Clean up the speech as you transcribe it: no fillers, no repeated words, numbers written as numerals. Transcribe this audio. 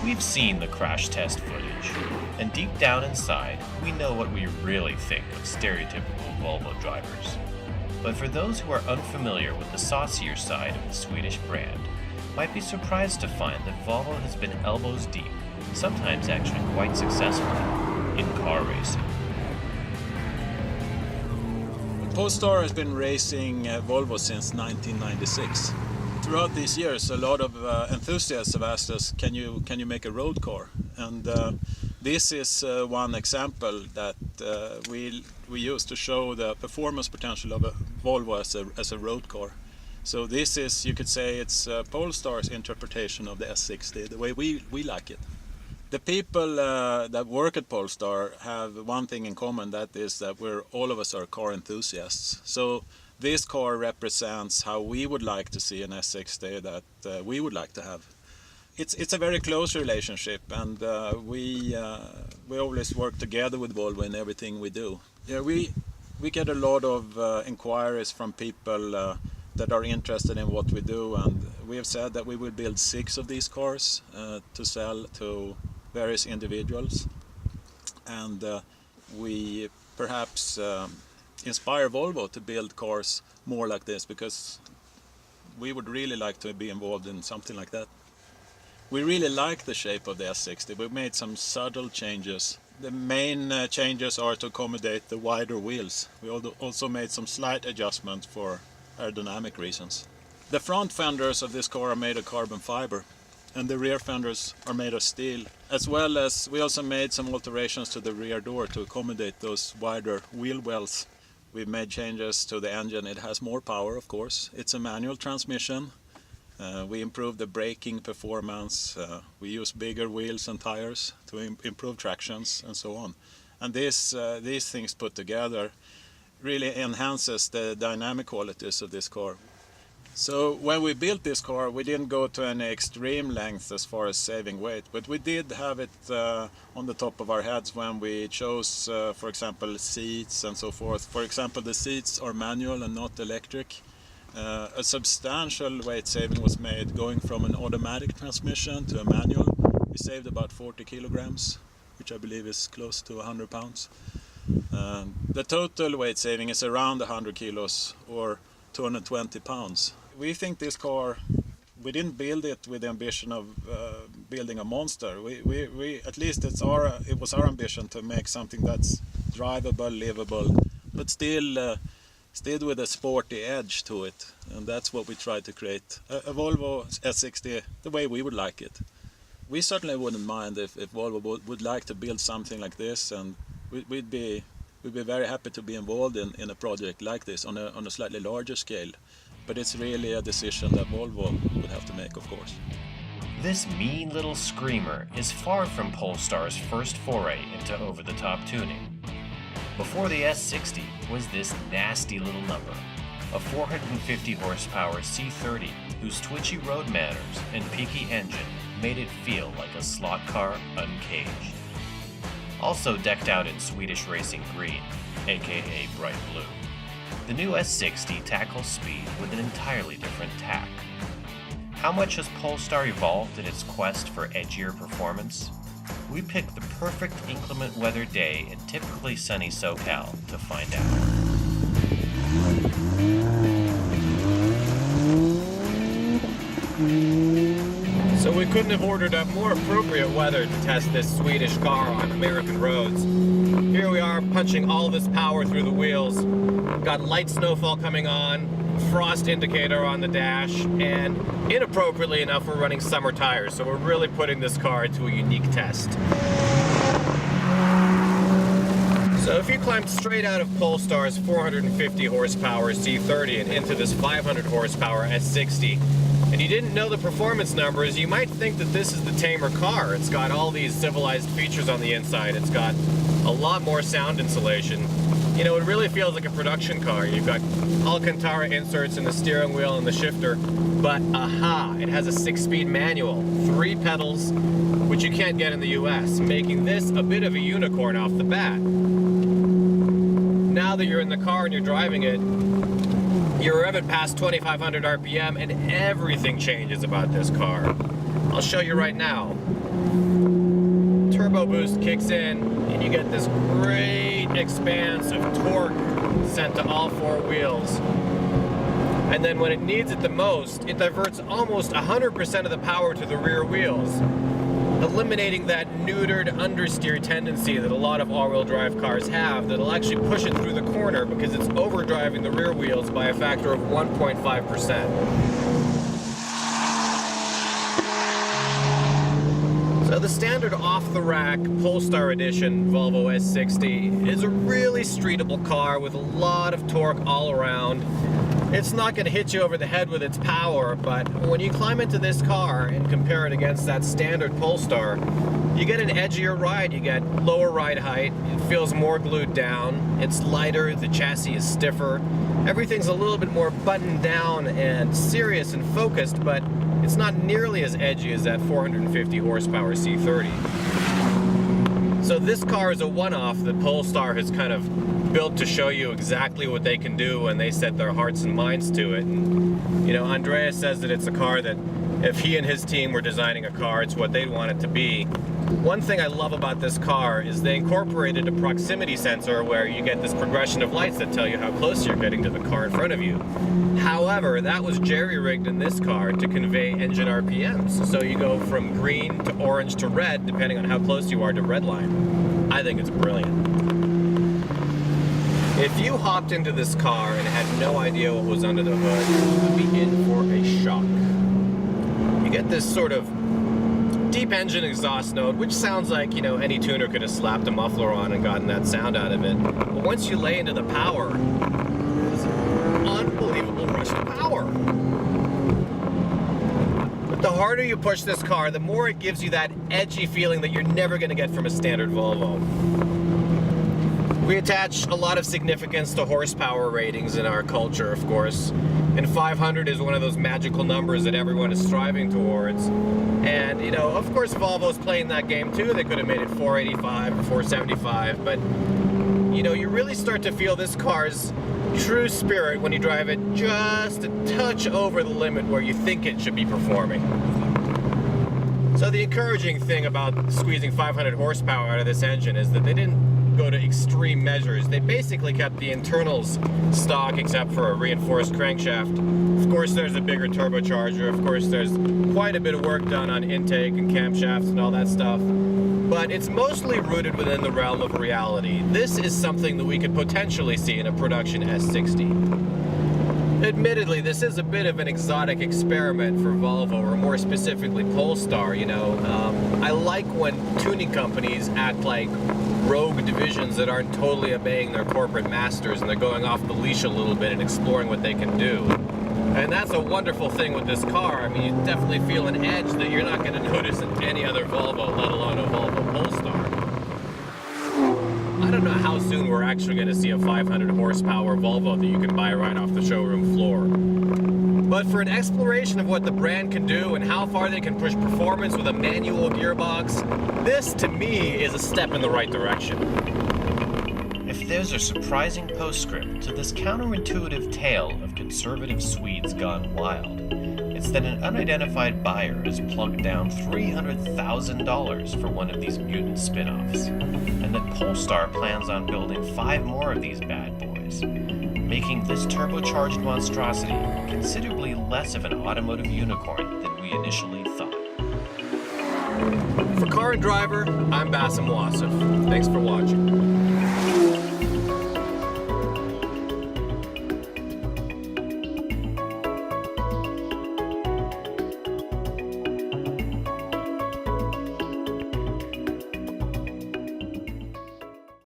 We've seen the crash test footage, and deep down inside, we know what we really think of stereotypical Volvo drivers. But for those who are unfamiliar with the saucier side of the Swedish brand, might be surprised to find that Volvo has been elbows deep, sometimes actually quite successfully, in car racing. Polestar has been racing Volvo since 1996. Throughout these years, a lot of enthusiasts have asked us, can you make a road car? And this is one example that we use to show the performance potential of a Volvo as a road car. So this is, you could say, it's Polestar's interpretation of the S60, the way we like it. The people that work at Polestar have one thing in common, that is that all of us are car enthusiasts. So this car represents how we would like to see an S60 that we would like to have. It's a very close relationship, and we always work together with Volvo in everything we do. Yeah, we get a lot of inquiries from people that are interested in what we do, and we have said that we will build 6 of these cars to sell to various individuals, and we perhaps inspire Volvo to build cars more like this, because we would really like to be involved in something like that. We really like the shape of the S60. We've made some subtle changes. The main changes are to accommodate the wider wheels. We also made some slight adjustments for aerodynamic reasons. The front fenders of this car are made of carbon fiber, and the rear fenders are made of steel, as well as we also made some alterations to the rear door to accommodate those wider wheel wells. We've made changes to the engine. It has more power, of course. It's a manual transmission. We improved the braking performance. We use bigger wheels and tires to improve tractions and so on. And these things put together really enhances the dynamic qualities of this car. So when we built this car, we didn't go to any extreme length as far as saving weight, but we did have it on the top of our heads when we chose, for example, seats and so forth. For example, the seats are manual and not electric. A substantial weight saving was made going from an automatic transmission to a manual. We saved about 40 kilograms, which I believe is close to 100 pounds. The total weight saving is around 100 kilos or 220 pounds. We think this car, we didn't build it with the ambition of building a monster. We at least it was our ambition to make something that's drivable, livable, but still with a sporty edge to it. And that's what we tried to create. A Volvo S60 the way we would like it. We certainly wouldn't mind if Volvo would like to build something like this, and we'd be very happy to be involved in a project like this on a slightly larger scale. But it's really a decision that Volvo would have to make, of course. This mean little screamer is far from Polestar's first foray into over-the-top tuning. Before the S60 was this nasty little number, a 450 horsepower C30 whose twitchy road manners and peaky engine made it feel like a slot car uncaged. Also decked out in Swedish racing green, aka bright blue, the new S60 tackles speed with an entirely different tack. How much has Polestar evolved in its quest for edgier performance? We picked the perfect inclement weather day in typically sunny SoCal to find out. So we couldn't have ordered up more appropriate weather to test this Swedish car on American roads. Here we are punching all this power through the wheels. Got light snowfall coming on, frost indicator on the dash, and inappropriately enough, we're running summer tires. So we're really putting this car to a unique test. So if you climbed straight out of Polestar's 450 horsepower C30 and into this 500 horsepower S60, and you didn't know the performance numbers, you might think that this is the tamer car. It's got all these civilized features on the inside. It's got a lot more sound insulation. You know, it really feels like a production car. You've got Alcantara inserts in the steering wheel and the shifter, but aha, it has a 6-speed manual, 3 pedals, which you can't get in the US, making this a bit of a unicorn off the bat. Now that you're in the car and you're driving it, you're revving past 2,500 RPM and everything changes about this car. I'll show you right now. turbo boost kicks in, and you get this great expanse of torque sent to all four wheels. And then when it needs it the most, it diverts almost 100% of the power to the rear wheels, eliminating that neutered understeer tendency that a lot of all-wheel drive cars have that'll actually push it through the corner because it's overdriving the rear wheels by a factor of 1.5%. So the standard off-the-rack Polestar edition Volvo S60 is a really streetable car with a lot of torque all around. It's not going to hit you over the head with its power, but when you climb into this car and compare it against that standard Polestar, you get an edgier ride. You get lower ride height, it feels more glued down, it's lighter, the chassis is stiffer, everything's a little bit more buttoned down and serious and focused, but it's not nearly as edgy as that 450 horsepower C30. So this car is a one-off that Polestar has kind of built to show you exactly what they can do when they set their hearts and minds to it. And, you know, Andreas says that it's a car that if he and his team were designing a car, it's what they'd want it to be. One thing I love about this car is they incorporated a proximity sensor where you get this progression of lights that tell you how close you're getting to the car in front of you. However, that was jerry-rigged in this car to convey engine RPMs. So you go from green to orange to red depending on how close you are to red line. I think it's brilliant. If you hopped into this car and had no idea what was under the hood, you would be in for a shock. You get this sort of deep engine exhaust note, which sounds like, you know, any tuner could have slapped a muffler on and gotten that sound out of it. But once you lay into the power, it's an unbelievable rush of power. But the harder you push this car, the more it gives you that edgy feeling that you're never going to get from a standard Volvo. We attach a lot of significance to horsepower ratings in our culture, of course, and 500 is one of those magical numbers that everyone is striving towards. And, you know, of course Volvo's playing that game too. They could have made it 485 or 475, but, you know, you really start to feel this car's true spirit when you drive it just a touch over the limit where you think it should be performing. So the encouraging thing about squeezing 500 horsepower out of this engine is that they didn't go to extreme measures. They basically kept the internals stock except for a reinforced crankshaft. Of course there's a bigger turbocharger, of course there's quite a bit of work done on intake and camshafts and all that stuff, but it's mostly rooted within the realm of reality. This is something that we could potentially see in a production S60. Admittedly, this is a bit of an exotic experiment for Volvo, or more specifically Polestar, you know. I like when tuning companies act like rogue divisions that aren't totally obeying their corporate masters and they're going off the leash a little bit and exploring what they can do. And that's a wonderful thing with this car. I mean, you definitely feel an edge that you're not going to notice in any other Volvo, let alone a Volvo Polestar. I don't know how soon we're actually going to see a 500 horsepower Volvo that you can buy right off the showroom floor. But for an exploration of what the brand can do and how far they can push performance with a manual gearbox, this to me is a step in the right direction. If there's a surprising postscript to this counterintuitive tale of conservative Swedes gone wild, it's that an unidentified buyer has plunked down $300,000 for one of these mutant spin-offs, and that Polestar plans on building 5 more of these bad boys, making this turbocharged monstrosity considerably less of an automotive unicorn than we initially thought. For Car and Driver, I'm Bassem Wassef. Thanks for watching.